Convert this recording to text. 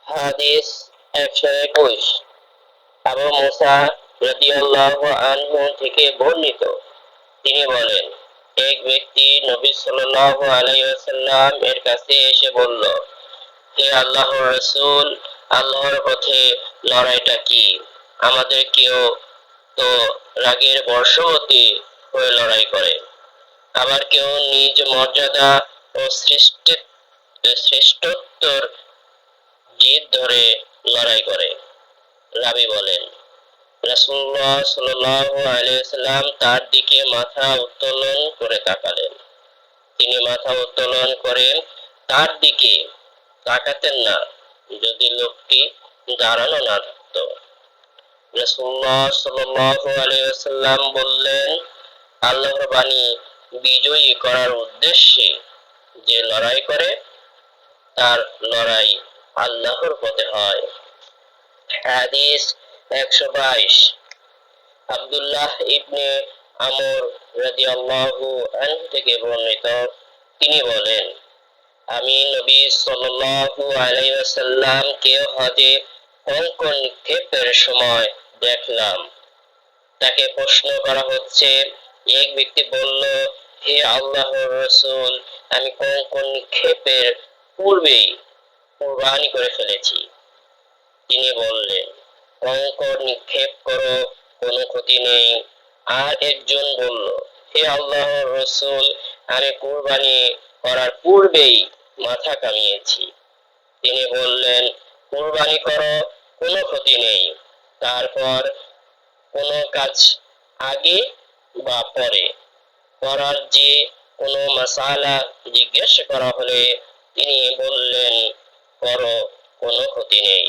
হাদিস 121। আবু মুসা রাদিয়াল্লাহু আনহু থেকে বর্ণিত, তিনি বলেন, এক ব্যক্তি নবী সাল্লাল্লাহু আলাইহি ওয়াসাল্লাম এর কাছে এসে বলল, হে আল্লাহর রাসূল, আল্লাহর পথে লড়াইটা কি? আমাদের কেউ তো রাগের বশবর্তী হয়ে লড়াই করে, আবার কেউ নিজ মর্যাদা ও শ্রেষ্ঠত্বর জিদ ধরে লড়াই করে। রাবী বলেন, রাসূলুল্লাহ সাল্লাল্লাহু আলাইহি ওয়াসাল্লাম তার দিকে মাথা উত্তোলন করে তাকালেন। তিনি মাথা উত্তোলন করেন, তার দিকে তাকাতেন না যদি লোকটি দাঁড়ানো না থাকতো। রাসূলুল্লাহ সাল্লাল্লাহু আলাইহি ওয়াসাল্লাম বললেন, আল্লাহর বাণী বিজয়ী করার উদ্দেশ্যে যে লড়াই করে তার লড়াই আল্লাহর পথে হয়। হাদিস 122। আব্দুল্লাহ ইবনে আমর রাদিয়াল্লাহু আনহু থেকে বর্ণিত, তিনি বলেন, আমি নবী সাল্লাল্লাহু আলাইহি ওয়াসাল্লামকে হজে অঙ্ক নিক্ষেপের সময় দেখলাম। তাকে প্রশ্ন করা হচ্ছে। এক ব্যক্তি বলল, হে আল্লাহর রাসূল, আমি অঙ্ক নিক্ষেপের পূর্বেই কুরবানি করে ফেলেছি। তিনি বললেন, অঙ্ক নিক্ষেপ করো, কোনো ক্ষতি নেই। আর একজন বলল, হে আল্লাহর রাসূল, আমি কুরবানি করার পূর্বেই মাথা কামিয়েছি। তিনি বললেন, কুরবানি করো, কোনো ক্ষতি নেই। তারপর কোনো কাজ আগে বা পরে করার যে কোনো মাসালা জিজ্ঞেস করা হলে তিনি বললেন, করো, কোনো ক্ষতি নেই।